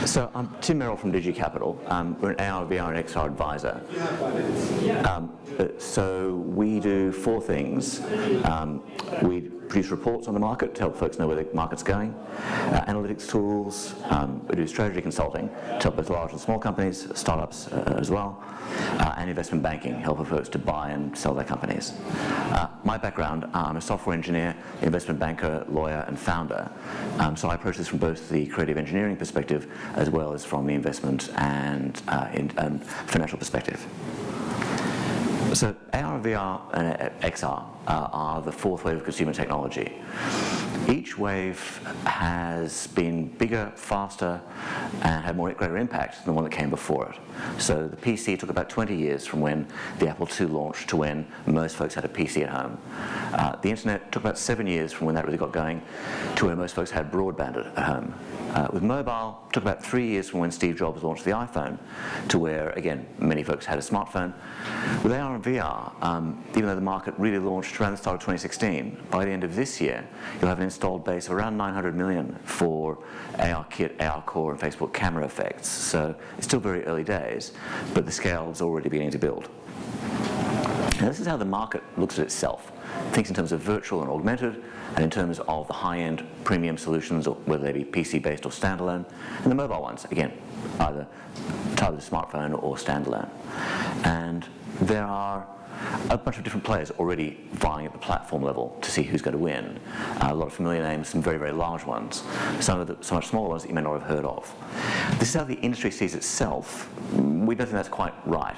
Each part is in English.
So I'm Tim Merel from Digi-Capital. We're an AR, VR, and XR advisor. So we do four things. We produce reports on the market to help folks know where the market's going, analytics tools, we do strategy consulting to help both large and small companies, startups as well, and investment banking, helping folks to buy and sell their companies. My background, I'm a software engineer, investment banker, lawyer, and founder. So I approach this from both the creative engineering perspective as well as from the investment and financial perspective. So AR, VR, and XR are the fourth wave of consumer technology. Each wave has been bigger, faster, and had greater impact than the one that came before it. So the PC took about 20 years from when the Apple II launched to when most folks had a PC at home. The internet took about 7 years from when that really got going to where most folks had broadband at home. With mobile, it took about 3 years from when Steve Jobs launched the iPhone to where, again, many folks had a smartphone. With AR and VR, even though the market really launched around the start of 2016, by the end of this year, you'll have an installed base of around 900 million for AR Kit, AR Core, and Facebook camera effects. So it's still very early days, but the scale is already beginning to build. Now, this is how the market looks at itself. It thinks in terms of virtual and augmented, and in terms of the high-end premium solutions, whether they be PC-based or standalone, and the mobile ones, again, either tied with a smartphone or standalone. And there are a bunch of different players already vying at the platform level to see who's going to win. A lot of familiar names, some very, very large ones, some much smaller ones that you may not have heard of. This is how the industry sees itself. We don't think that's quite right.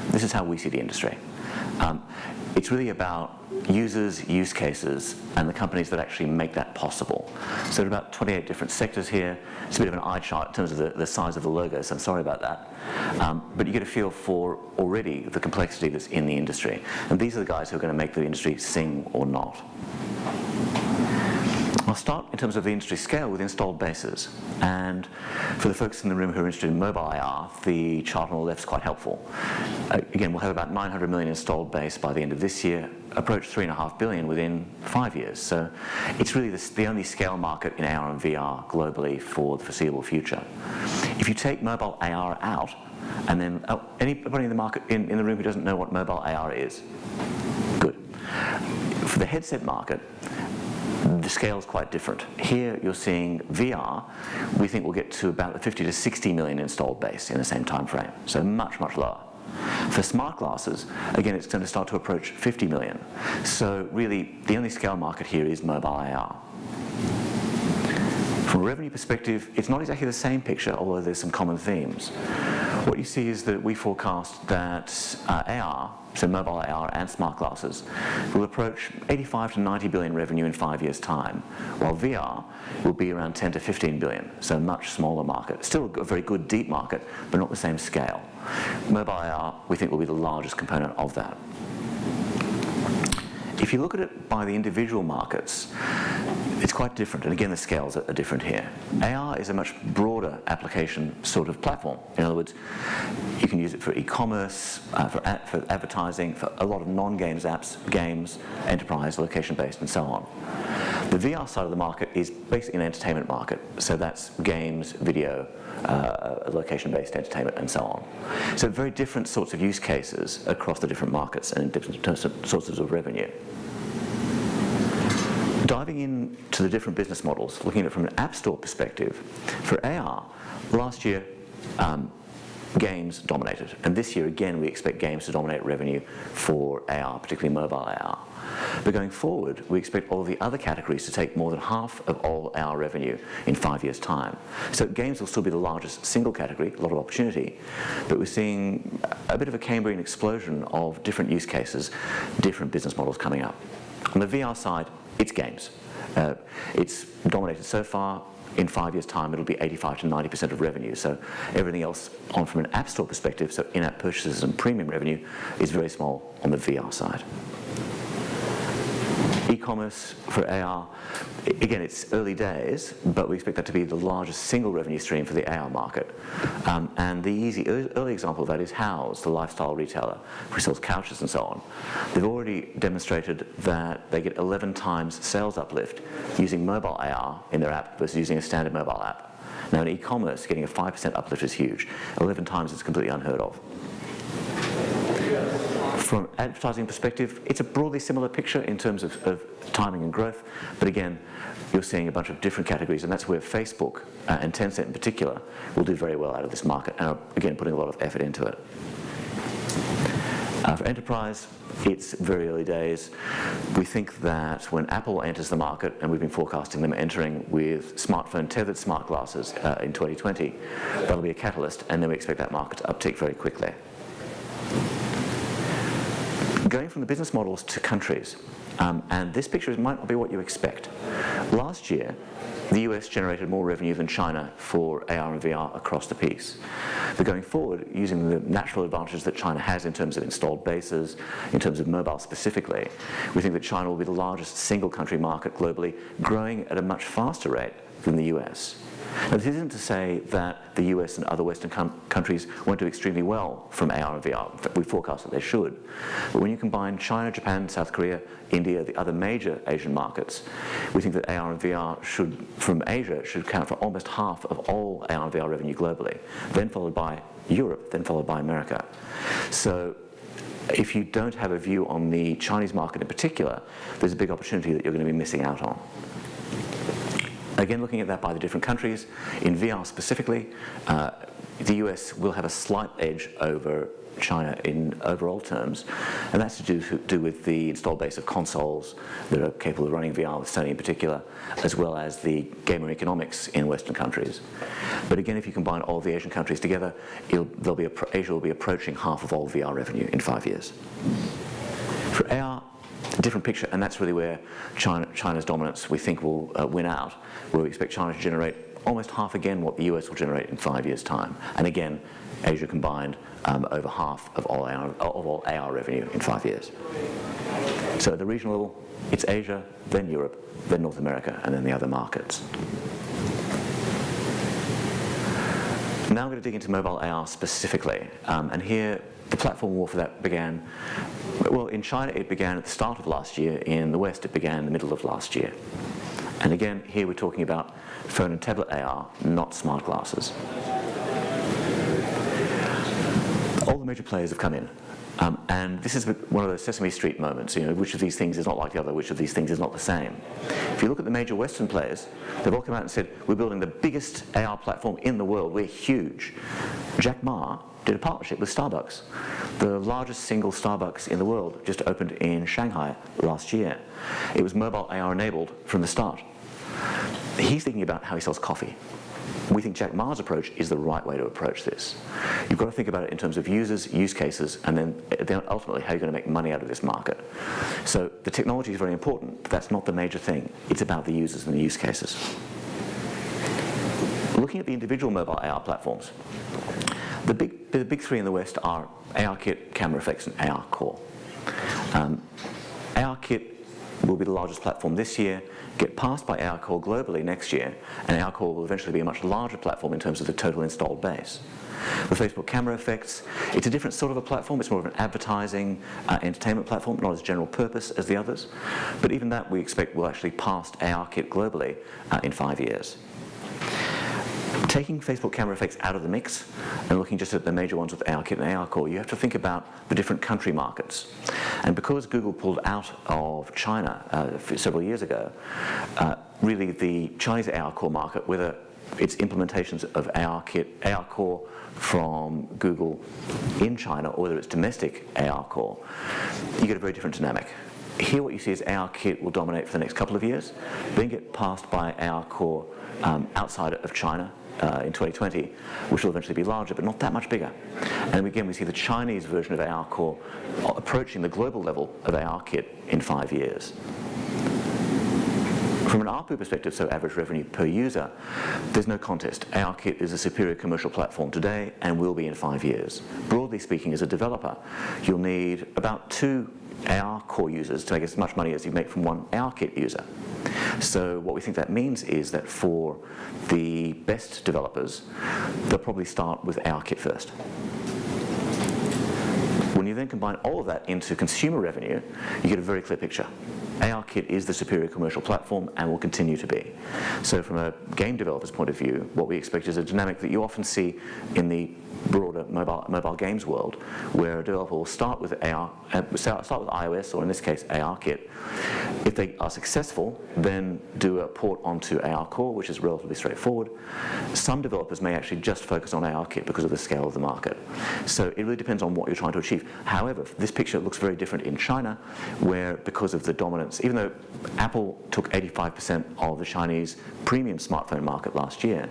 This is how we see the industry. It's really about users, use cases, and the companies that actually make that possible. So there are about 28 different sectors here. It's a bit of an eye chart in terms of the size of the logo, so I'm sorry about that. But you get a feel for already the complexity that's in the industry. And these are the guys who are going to make the industry sing or not. I'll start in terms of the industry scale with installed bases. And for the folks in the room who are interested in mobile AR, the chart on the left is quite helpful. Again, we'll have about 900 million installed base by the end of this year, approach 3.5 billion within 5 years. So it's really the only scale market in AR and VR globally for the foreseeable future. If you take mobile AR out, and then anybody in the market in the room who doesn't know what mobile AR is? Good. For the headset market, the scale is quite different. Here you're seeing VR, we think we'll get to about 50 to 60 million installed base in the same time frame, so much, much lower. For smart glasses, again, it's going to start to approach 50 million. So really, the only scale market here is mobile AR. From a revenue perspective, it's not exactly the same picture, although there's some common themes. What you see is that we forecast that AR, so mobile AR and smart glasses, will approach 85 to 90 billion revenue in 5 years' time, while VR will be around 10 to 15 billion, so a much smaller market. Still a very good deep market, but not the same scale. Mobile AR, we think, will be the largest component of that. If you look at it by the individual markets, it's quite different, and again the scales are different here. AR is a much broader application sort of platform. In other words, you can use it for e-commerce, for advertising, for a lot of non-games apps, games, enterprise, location-based, and so on. The VR side of the market is basically an entertainment market, so that's games, video, location-based entertainment, and so on. So very different sorts of use cases across the different markets and different sources of revenue. Diving into the different business models, looking at it from an app store perspective, for AR, last year games dominated, and this year again we expect games to dominate revenue for AR, particularly mobile AR. But going forward, we expect all of the other categories to take more than half of all our revenue in 5 years' time. So games will still be the largest single category, a lot of opportunity, but we're seeing a bit of a Cambrian explosion of different use cases, different business models coming up. On the VR side, it's games. It's dominated so far. In 5 years' time, it'll be 85 to 90% of revenue. So everything else from an app store perspective, so in-app purchases and premium revenue, is very small on the VR side. E-commerce for AR, again, it's early days, but we expect that to be the largest single revenue stream for the AR market. And the early example of that is House, the lifestyle retailer, who sells couches and so on. They've already demonstrated that they get 11 times sales uplift using mobile AR in their app versus using a standard mobile app. Now in e-commerce, getting a 5% uplift is huge. 11 times is completely unheard of. From an advertising perspective, it's a broadly similar picture in terms of timing and growth, but again, you're seeing a bunch of different categories, and that's where Facebook and Tencent in particular will do very well out of this market, and are, again, putting a lot of effort into it. For enterprise, it's very early days. We think that when Apple enters the market, and we've been forecasting them entering with smartphone tethered smart glasses in 2020, that'll be a catalyst, and then we expect that market to uptick very quickly. Going from the business models to countries, and this picture might not be what you expect. Last year, the US generated more revenue than China for AR and VR across the piece. But going forward, using the natural advantages that China has in terms of installed bases, in terms of mobile specifically, we think that China will be the largest single country market globally, growing at a much faster rate than the US. Now, this isn't to say that the US and other Western countries won't do extremely well from AR and VR. In fact, we forecast that they should. But when you combine China, Japan, South Korea, India, the other major Asian markets, we think that AR and VR from Asia should account for almost half of all AR and VR revenue globally, then followed by Europe, then followed by America. So if you don't have a view on the Chinese market in particular, there's a big opportunity that you're going to be missing out on. Again, looking at that by the different countries, in VR specifically, the US will have a slight edge over China in overall terms, and that's to do with the installed base of consoles that are capable of running VR, with Sony in particular, as well as the gamer economics in Western countries. But again, if you combine all the Asian countries together, Asia will be approaching half of all VR revenue in 5 years. For AR, a different picture, and that's really where China's dominance, we think, will win out, where we expect China to generate almost half again what the US will generate in 5 years' time. And again, Asia combined over half of all AR revenue in 5 years. So at the regional level, it's Asia, then Europe, then North America, and then the other markets. Now I'm going to dig into mobile AR specifically, and here the platform war for that began, well, in China it began at the start of last year, in the West it began in the middle of last year. And again, here we're talking about phone and tablet AR, not smart glasses. All the major players have come in, and this is one of those Sesame Street moments, you know, which of these things is not like the other, which of these things is not the same. If you look at the major Western players, they've all come out and said, we're building the biggest AR platform in the world, we're huge. Jack Ma did a partnership with Starbucks. The largest single Starbucks in the world just opened in Shanghai last year. It was mobile AR enabled from the start. He's thinking about how he sells coffee. We think Jack Ma's approach is the right way to approach this. You've got to think about it in terms of users, use cases, and then ultimately how you're going to make money out of this market. So the technology is very important, but that's not the major thing. It's about the users and the use cases. Looking at the individual mobile AR platforms, the big three in the West are ARKit, Camera Effects, and ARCore. ARKit will be the largest platform this year, get passed by ARCore globally next year, and ARCore will eventually be a much larger platform in terms of the total installed base. With Facebook Camera Effects, it's a different sort of a platform. It's more of an advertising, entertainment platform, not as general purpose as the others. But even that we expect will actually pass ARKit globally in 5 years. Taking Facebook Camera Effects out of the mix and looking just at the major ones with ARKit and ARCore, you have to think about the different country markets. And because Google pulled out of China several years ago, really the Chinese ARCore market, whether it's implementations of ARKit, ARCore from Google in China, or whether it's domestic ARCore, you get a very different dynamic. Here what you see is ARKit will dominate for the next couple of years, then get passed by ARCore outside of China in 2020, which will eventually be larger, but not that much bigger. And again, we see the Chinese version of ARCore approaching the global level of ARKit in 5 years. From an ARPU perspective, so average revenue per user, there's no contest. ARKit is a superior commercial platform today and will be in 5 years. Broadly speaking, as a developer, you'll need about 2 ARCore users to make as much money as you make from 1 ARKit user. So what we think that means is that for the best developers, they'll probably start with ARKit first. When you then combine all of that into consumer revenue, you get a very clear picture. ARKit is the superior commercial platform and will continue to be. So from a game developer's point of view, what we expect is a dynamic that you often see in the broader mobile games world, where a developer will start with start with iOS, or in this case ARKit. If they are successful, then do a port onto AR Core, which is relatively straightforward. Some developers may actually just focus on ARKit because of the scale of the market. So it really depends on what you're trying to achieve. However, this picture looks very different in China, where because of the dominance, even though Apple took 85% of the Chinese premium smartphone market last year,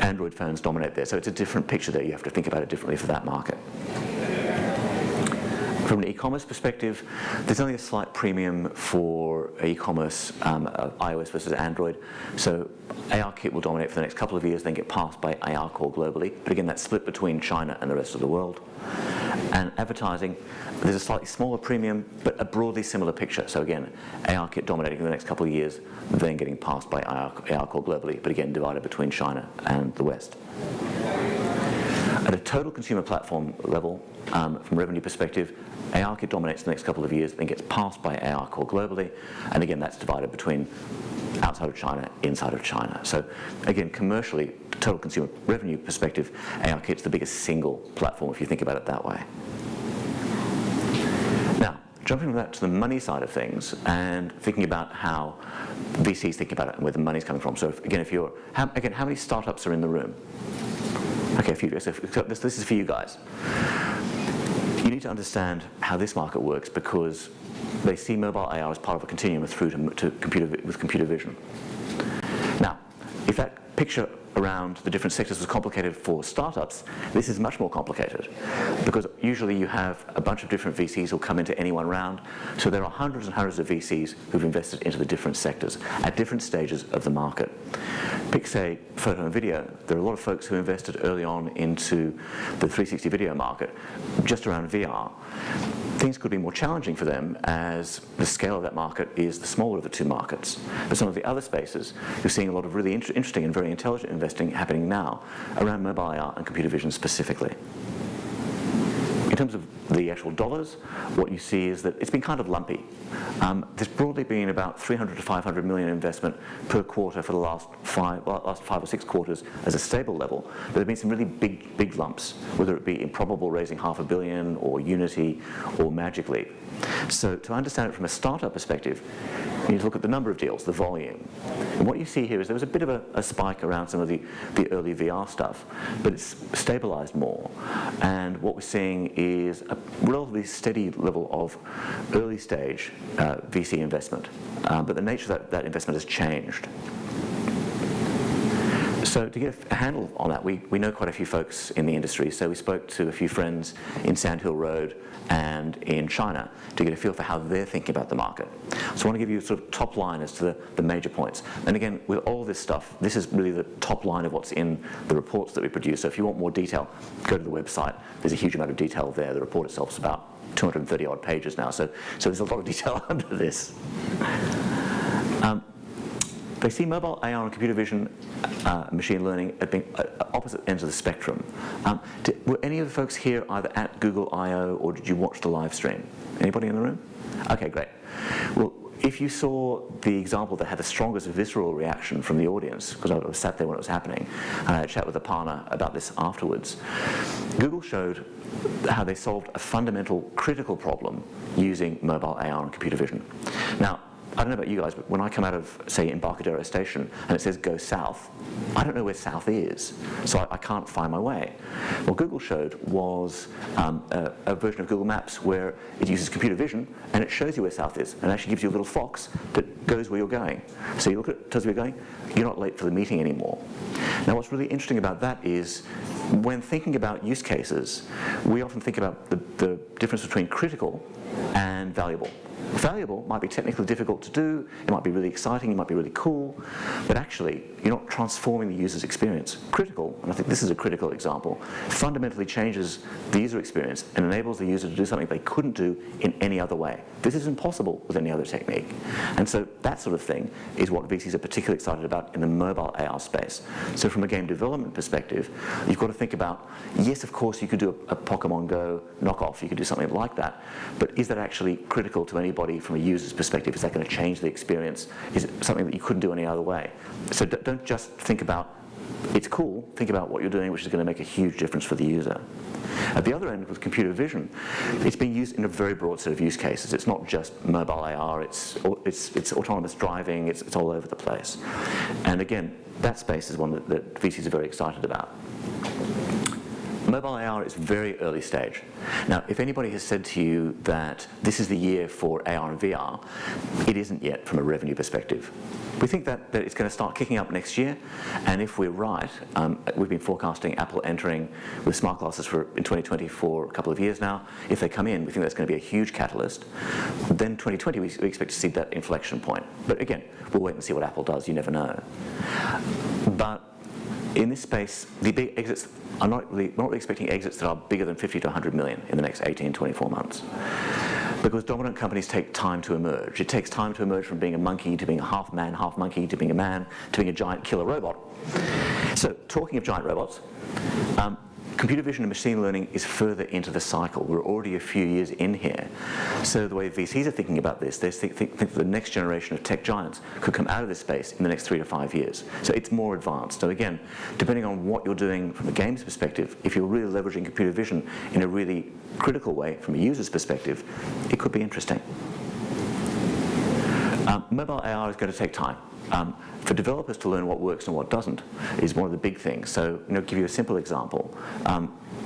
Android phones dominate there. So it's a different picture there. You have to think about it differently for that market. From an e-commerce perspective, there's only a slight premium for e-commerce, iOS versus Android. So ARKit will dominate for the next couple of years, then get passed by AR Core globally. But again, that's split between China and the rest of the world. And advertising, there's a slightly smaller premium, but a broadly similar picture. So again, ARKit dominating for the next couple of years, then getting passed by AR Core globally, but again, divided between China and the West. At a total consumer platform level, from a revenue perspective, ARKit dominates the next couple of years, then gets passed by AR Core globally, and again, that's divided between outside of China, inside of China. So again, commercially, total consumer revenue perspective, ARKit's the biggest single platform if you think about it that way. Now, jumping from that to the money side of things and thinking about how VCs think about it and where the money's coming from. So again, how many startups are in the room? Okay, a few. So this is for you guys. You need to understand how this market works because they see mobile AR as part of a continuum through to computer vision. Now, if that picture around the different sectors was complicated for startups, this is much more complicated because usually you have a bunch of different VCs who'll come into any one round. So there are hundreds and hundreds of VCs who've invested into the different sectors at different stages of the market. Pick, say, photo and video. There are a lot of folks who invested early on into the 360 video market just around VR. Things could be more challenging for them as the scale of that market is the smaller of the two markets. But some of the other spaces, you're seeing a lot of really interesting and very intelligent investing happening now around mobile AR and computer vision specifically. In terms of the actual dollars, what you see is that it's been kind of lumpy. There's broadly been about 300 to 500 million investment per quarter for the last five or six quarters as a stable level. But there have been some really big lumps, whether it be Improbable raising $500 million or Unity or Magic Leap. So to understand it from a startup perspective, you need to look at the number of deals, the volume. And what you see here is there was a bit of a spike around some of the early VR stuff, but it's stabilized more. And what we're seeing is a relatively steady level of early stage VC investment. But the nature of that investment has changed. So to get a handle on that, we know quite a few folks in the industry. So we spoke to a few friends in Sand Hill Road and in China to get a feel for how they're thinking about the market. So I want to give you a sort of top line as to the major points. And again, with all this stuff, this is really the top line of what's in the reports that we produce. So if you want more detail, go to the website. There's a huge amount of detail there. The report itself is about 230 odd pages now. So there's a lot of detail under this. They see mobile AR and computer vision, machine learning at being opposite ends of the spectrum. Were any of the folks here either at Google I/O or did you watch the live stream? Anybody in the room? Okay, great. Well, if you saw the example that had the strongest visceral reaction from the audience, because I was sat there when it was happening, and I had a chat with a partner about this afterwards, Google showed how they solved a fundamental critical problem using mobile AR and computer vision. Now, I don't know about you guys, but when I come out of, say, Embarcadero Station and it says go south, I don't know where south is, so I can't find my way. What Google showed was a version of Google Maps where it uses computer vision and it shows you where south is and actually gives you a little fox that goes where you're going. So you look at it, tells you where you're going, you're not late for the meeting anymore. Now what's really interesting about that is when thinking about use cases, we often think about the difference between critical and valuable. Valuable might be technically difficult to do, it might be really exciting, it might be really cool, but actually you're not transforming the user's experience. Critical, and I think this is a critical example, fundamentally changes the user experience and enables the user to do something they couldn't do in any other way. This is impossible with any other technique. And so that sort of thing is what VCs are particularly excited about in the mobile AR space. So from a game development perspective, you've got to think about, yes, of course you could do a Pokemon Go knockoff, you could do something like that, but is that actually critical to anybody anybody from a user's perspective? Is that going to change the experience? Is it something that you couldn't do any other way? So don't just think about, it's cool, think about what you're doing, which is going to make a huge difference for the user. At the other end, with computer vision, it's being used in a very broad set of use cases. It's not just mobile AR, it's autonomous driving, it's all over the place. And again, that space is one that VCs are very excited about. Mobile AR is very early stage. Now, if anybody has said to you that this is the year for AR and VR, it isn't yet from a revenue perspective. We think that it's going to start kicking up next year, and if we're right, we've been forecasting Apple entering with smart glasses in 2020 for a couple of years now. If they come in, we think that's going to be a huge catalyst. Then 2020, we expect to see that inflection point. But again, we'll wait and see what Apple does, you never know. But in this space, the big exits, we're not really expecting exits that are bigger than 50 to 100 million in the next 18, 24 months. Because dominant companies take time to emerge. It takes time to emerge from being a monkey to being a half man, half monkey, to being a man, to being a giant killer robot. So, talking of giant robots, computer vision and machine learning is further into the cycle. We're already a few years in here. So the way VCs are thinking about this, they think that the next generation of tech giants could come out of this space in the next 3 to 5 years. So it's more advanced. So again, depending on what you're doing from a games perspective, if you're really leveraging computer vision in a really critical way from a user's perspective, it could be interesting. Mobile AR is going to take time. For developers to learn what works and what doesn't is one of the big things. So, give you a simple example.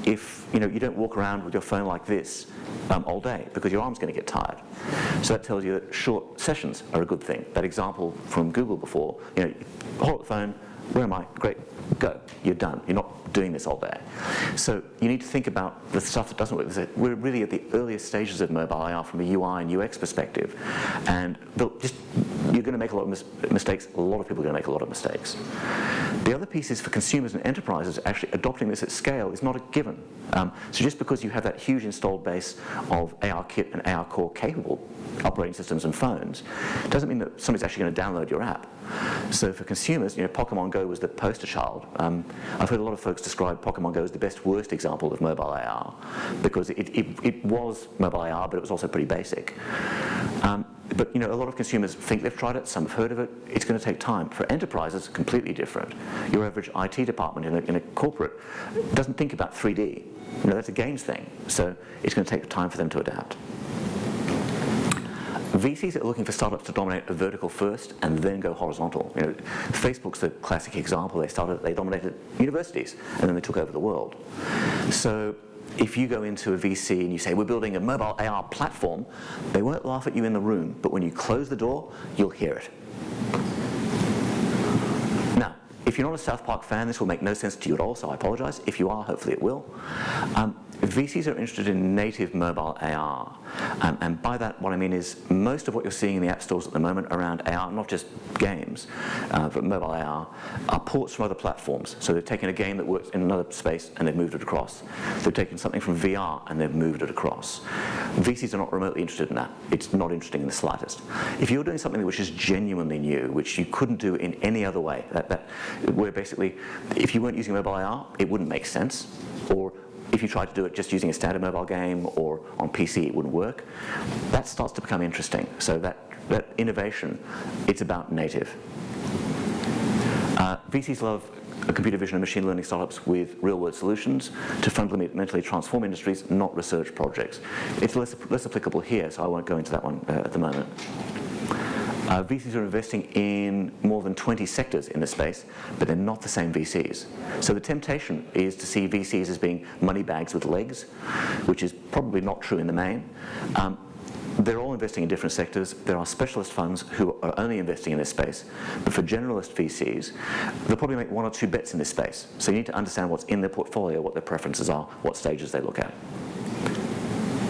If you don't walk around with your phone like this all day because your arm's going to get tired. So that tells you that short sessions are a good thing. That example from Google before, hold up the phone, where am I? Great, go. You're done. You're not doing this all day. So you need to think about the stuff that doesn't work. We're really at the earliest stages of mobile AR from a UI and UX perspective. And you're going to make a lot of mistakes. A lot of people are going to make a lot of mistakes. The other piece is for consumers and enterprises, actually adopting this at scale is not a given. So just because you have that huge installed base of ARKit and AR Core capable operating systems and phones, doesn't mean that somebody's actually going to download your app. So for consumers, Pokemon Go was the poster child. I've heard a lot of folks describe Pokemon Go as the worst example of mobile AR because it was mobile AR, but it was also pretty basic. But a lot of consumers think they've tried it, some have heard of it. It's going to take time. For enterprises, completely different. Your average IT department in a corporate doesn't think about 3D. That's a games thing. So it's going to take time for them to adapt. VCs are looking for startups to dominate a vertical first and then go horizontal. Facebook's the classic example. They dominated universities and then they took over the world. So if you go into a VC and you say, we're building a mobile AR platform, they won't laugh at you in the room, but when you close the door, you'll hear it. Now, if you're not a South Park fan, this will make no sense to you at all, so I apologize. If you are, hopefully it will. VCs are interested in native mobile AR. And by that, what I mean is most of what you're seeing in the app stores at the moment around AR, not just games, but mobile AR, are ports from other platforms. So they've taken a game that works in another space and they've moved it across. They've taken something from VR and they've moved it across. VCs are not remotely interested in that. It's not interesting in the slightest. If you're doing something which is genuinely new, which you couldn't do in any other way, where basically, if you weren't using mobile AR, it wouldn't make sense, or if you tried to do it just using a standard mobile game or on PC, it wouldn't work. That starts to become interesting. So that innovation, it's about native. VCs love computer vision and machine learning startups with real-world solutions to fundamentally transform industries, not research projects. It's less applicable here, so I won't go into that one at the moment. VCs are investing in more than 20 sectors in this space, but they're not the same VCs. So the temptation is to see VCs as being money bags with legs, which is probably not true in the main. They're all investing in different sectors. There are specialist funds who are only investing in this space. But for generalist VCs, they'll probably make 1 or 2 bets in this space. So you need to understand what's in their portfolio, what their preferences are, what stages they look at.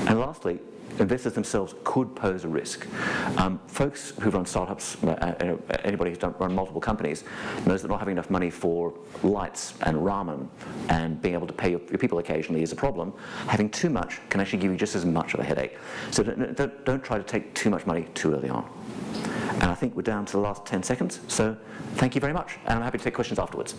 And lastly, investors themselves could pose a risk. Folks who run startups, anybody who's run multiple companies, knows that not having enough money for lights and ramen and being able to pay your people occasionally is a problem. Having too much can actually give you just as much of a headache. So don't try to take too much money too early on. And I think we're down to the last 10 seconds, so thank you very much, and I'm happy to take questions afterwards.